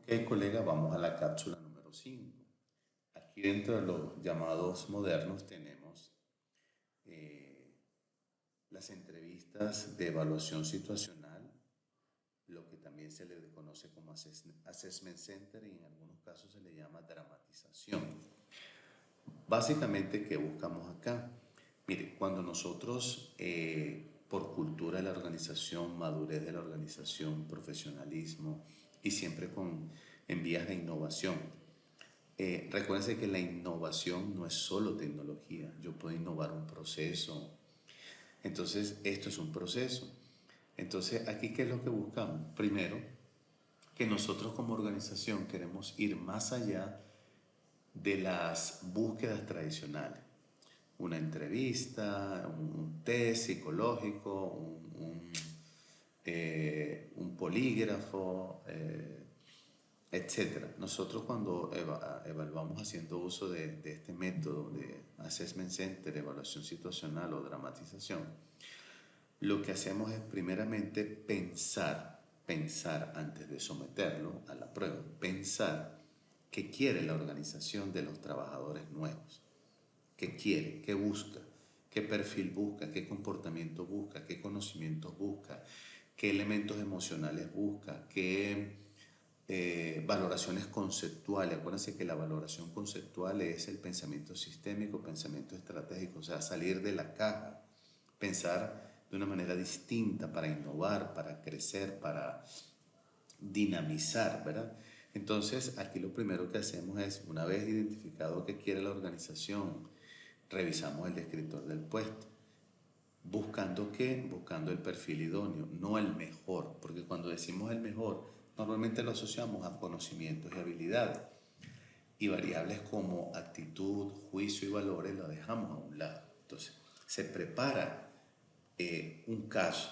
Ok, colega, vamos a la cápsula número 5. Aquí dentro de los llamados modernos tenemos eh, las entrevistas de evaluación situacional, lo que también se le conoce como assessment center y en algunos casos se le llama dramatización. Básicamente, ¿qué buscamos acá? Mire, cuando nosotros, por cultura de la organización, madurez de la organización, profesionalismo y siempre en vías de innovación, recuérdense que la innovación no es solo tecnología. Yo puedo innovar un proceso. Entonces, esto es un proceso. Entonces, aquí, ¿qué es lo que buscamos? Primero, que nosotros como organización queremos ir más allá de las búsquedas tradicionales. Una entrevista, un test psicológico, un polígrafo, etcétera. Nosotros cuando evaluamos haciendo uso de este método de Assessment Center, evaluación situacional o dramatización, lo que hacemos es primeramente pensar antes de someterlo a la prueba, pensar qué quiere la organización de los trabajadores nuevos, qué quiere, qué busca, qué perfil busca, qué comportamiento busca, qué conocimientos busca, qué elementos emocionales busca, qué valoraciones conceptuales. Acuérdense que la valoración conceptual es el pensamiento sistémico, pensamiento estratégico, o sea, salir de la caja, pensar de una manera distinta para innovar, para crecer, para dinamizar, ¿verdad? Entonces, aquí lo primero que hacemos es, una vez identificado qué quiere la organización, revisamos el descriptor del puesto. ¿Buscando qué? Buscando el perfil idóneo, no el mejor, porque cuando decimos el mejor, normalmente lo asociamos a conocimientos y habilidades. Y variables como actitud, juicio y valores lo dejamos a un lado. Entonces, se prepara un caso.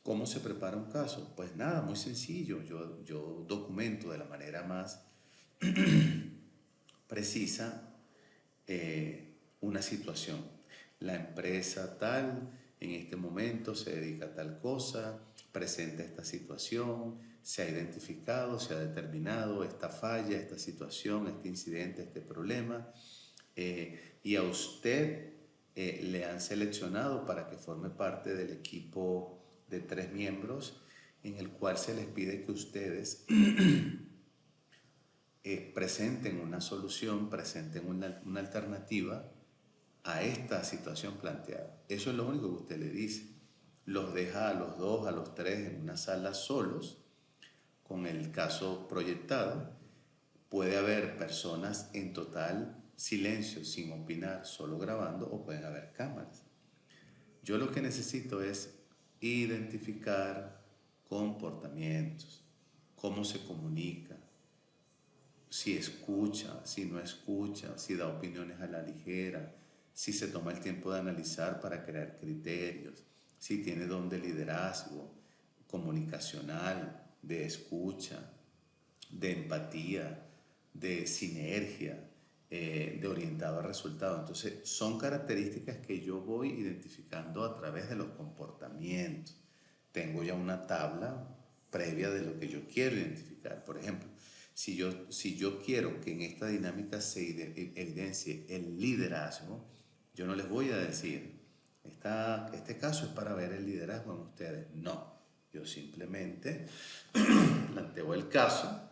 ¿Cómo se prepara un caso? Pues nada, muy sencillo. Yo documento de la manera más precisa una situación. La empresa tal en este momento se dedica a tal cosa, presenta esta situación, se ha identificado, se ha determinado esta falla, esta situación, este incidente, este problema, y a usted le han seleccionado para que forme parte del equipo de 3 miembros en el cual se les pide que ustedes presenten una solución, presenten una alternativa a esta situación planteada. Eso es lo único que usted le dice. Los deja a los dos, a los tres en una sala solos, con el caso proyectado. Puede haber personas en total silencio, sin opinar, solo grabando, o pueden haber cámaras. Yo lo que necesito es identificar comportamientos, cómo se comunica, si escucha, si no escucha, si da opiniones a la ligera, si se toma el tiempo de analizar para crear criterios, si tiene don de liderazgo, comunicacional, de escucha, de empatía, de sinergia, de orientado a resultados. Entonces, son características que yo voy identificando a través de los comportamientos. Tengo ya una tabla previa de lo que yo quiero identificar. Por ejemplo, si yo quiero que en esta dinámica se evidencie el liderazgo, yo no les voy a decir, este caso es para ver el liderazgo en ustedes. No, yo simplemente planteo el caso,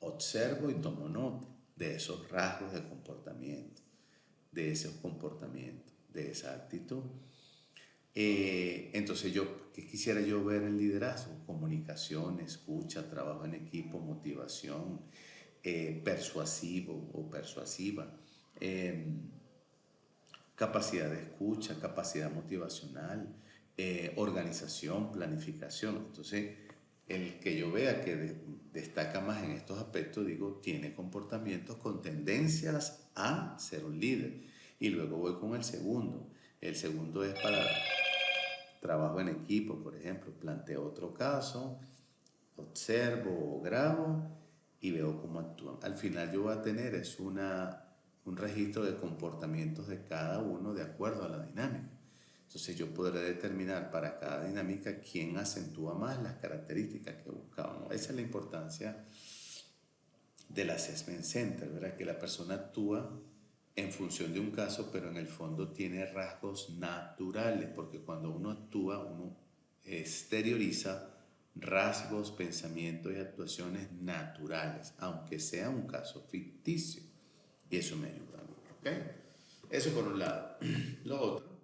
observo y tomo nota de esos rasgos de comportamiento, de esos comportamientos, de esa actitud. Entonces ¿qué quisiera yo ver en liderazgo? Comunicación, escucha, trabajo en equipo, motivación, persuasivo o persuasiva, eh, capacidad de escucha, capacidad motivacional, organización, planificación. Entonces, el que yo vea que destaca más en estos aspectos, digo, tiene comportamientos con tendencias a ser un líder. Y luego voy con el segundo. El segundo es para trabajo en equipo, por ejemplo. Planteo otro caso, observo o grabo y veo cómo actúan. Al final yo voy a tener un registro de comportamientos de cada uno de acuerdo a la dinámica. Entonces yo podré determinar para cada dinámica quién acentúa más las características que buscábamos. Esa es la importancia del Assessment Center, ¿verdad? Que la persona actúa en función de un caso, pero en el fondo tiene rasgos naturales, porque cuando uno actúa, uno exterioriza rasgos, pensamientos y actuaciones naturales, aunque sea un caso ficticio. Y eso me ayuda, ¿ok? Eso por un lado. Lo otro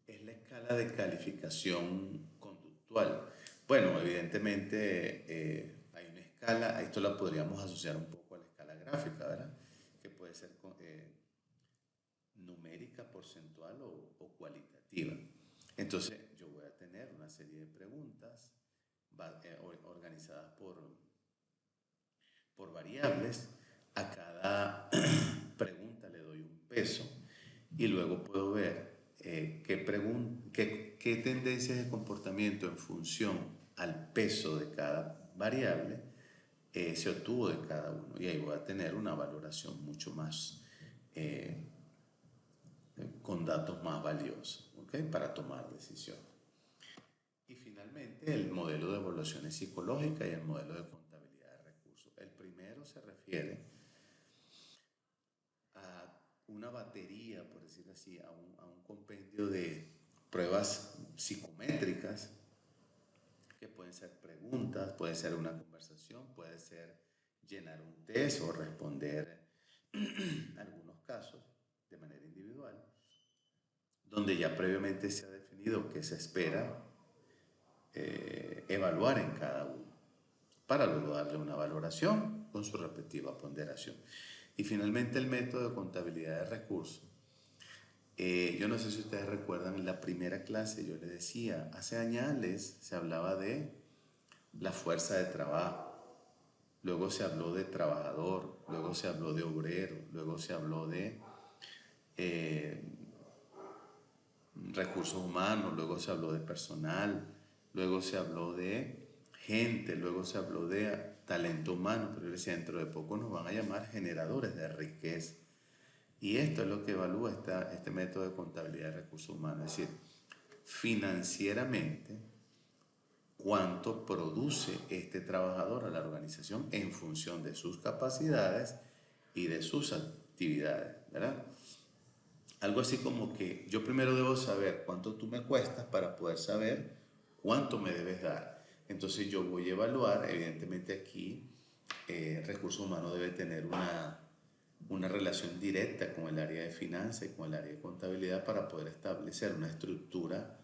es la escala de calificación conductual. Bueno, evidentemente hay una escala, a esto la podríamos asociar un poco a la escala gráfica, ¿verdad? Que puede ser numérica, porcentual o cualitativa. Entonces yo voy a tener una serie de preguntas organizadas por variables. A cada pregunta le doy un peso y luego puedo ver qué tendencias de comportamiento en función al peso de cada variable se obtuvo de cada uno. Y ahí voy a tener una valoración mucho más con datos más valiosos, ¿okay? Para tomar decisiones. Y finalmente el modelo de evaluaciones psicológicas y el modelo de contabilidad de recursos. El primero se refiere a una batería, por decirlo así, a un compendio de pruebas psicométricas que pueden ser preguntas, puede ser una conversación, puede ser llenar un test o responder algunos casos de manera individual, donde ya previamente se ha definido qué se espera evaluar en cada uno, para luego darle una valoración con su respectiva ponderación. Y finalmente el método de contabilidad de recursos. Yo no sé si ustedes recuerdan, en la primera clase yo les decía, hace años se hablaba de la fuerza de trabajo, luego se habló de trabajador, luego se habló de obrero, luego se habló de eh, recursos humanos, luego se habló de personal, luego se habló de gente, luego se habló de talento humano, pero yo decía, dentro de poco nos van a llamar generadores de riqueza. Y esto es lo que evalúa este método de contabilidad de recursos humanos, es decir, financieramente, cuánto produce este trabajador a la organización en función de sus capacidades y de sus actividades, ¿verdad? Algo así como que yo primero debo saber cuánto tú me cuestas para poder saber cuánto me debes dar. Entonces yo voy a evaluar, evidentemente aquí recursos humanos debe tener una relación directa con el área de finanzas y con el área de contabilidad para poder establecer una estructura,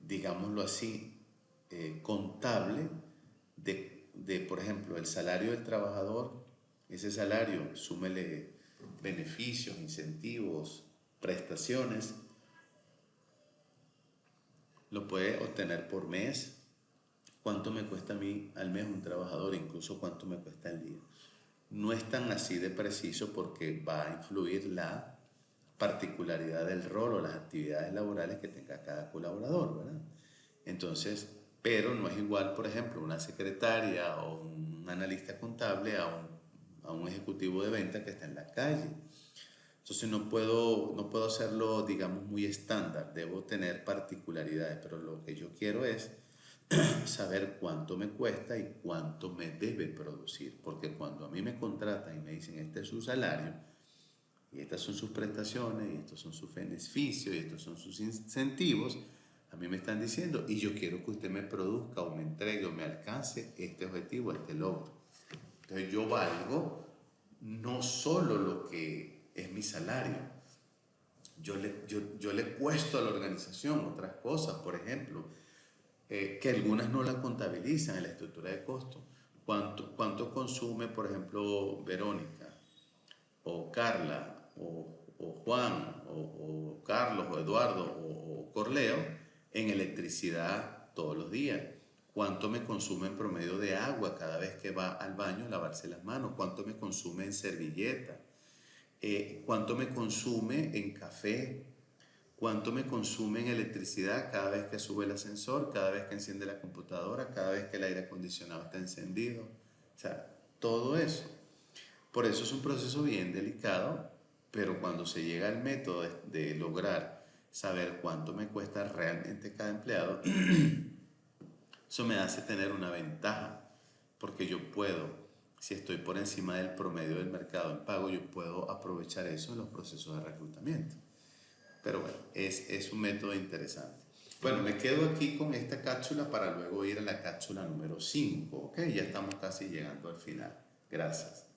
digámoslo así, contable por ejemplo, el salario del trabajador, ese salario, súmele beneficios, incentivos, prestaciones, lo puede obtener por mes, cuánto me cuesta a mí al mes un trabajador, incluso cuánto me cuesta al día. No es tan así de preciso porque va a influir la particularidad del rol o las actividades laborales que tenga cada colaborador, ¿verdad? Entonces, pero no es igual, por ejemplo, una secretaria o un analista contable a un ejecutivo de venta que está en la calle. Entonces no puedo hacerlo, digamos, muy estándar, debo tener particularidades, pero lo que yo quiero es saber cuánto me cuesta y cuánto me debe producir, porque cuando a mí me contratan y me dicen este es su salario, y estas son sus prestaciones, y estos son sus beneficios, y estos son sus incentivos, a mí me están diciendo, y yo quiero que usted me produzca o me entregue o me alcance este objetivo, este logro. Entonces yo valgo no solo lo que es mi salario, yo le cuesto a la organización otras cosas, por ejemplo, que algunas no la contabilizan en la estructura de costo. ¿Cuánto consume, por ejemplo, Verónica, o Carla, o Juan, o Carlos, o Eduardo, o Corleo en electricidad todos los días? ¿Cuánto me consume en promedio de agua cada vez que va al baño a lavarse las manos? ¿Cuánto me consume en servilleta? ¿Cuánto me consume en café? ¿Cuánto me consume en electricidad cada vez que sube el ascensor, cada vez que enciende la computadora, cada vez que el aire acondicionado está encendido? O sea, todo eso. Por eso es un proceso bien delicado Pero cuando se llega al método de lograr saber cuánto me cuesta realmente cada empleado, eso me hace tener una ventaja, porque yo puedo, si estoy por encima del promedio del mercado en pago, yo puedo aprovechar eso en los procesos de reclutamiento. Pero bueno, es un método interesante. Bueno, me quedo aquí con esta cápsula para luego ir a la cápsula número 5, ¿ok? Ya estamos casi llegando al final. Gracias.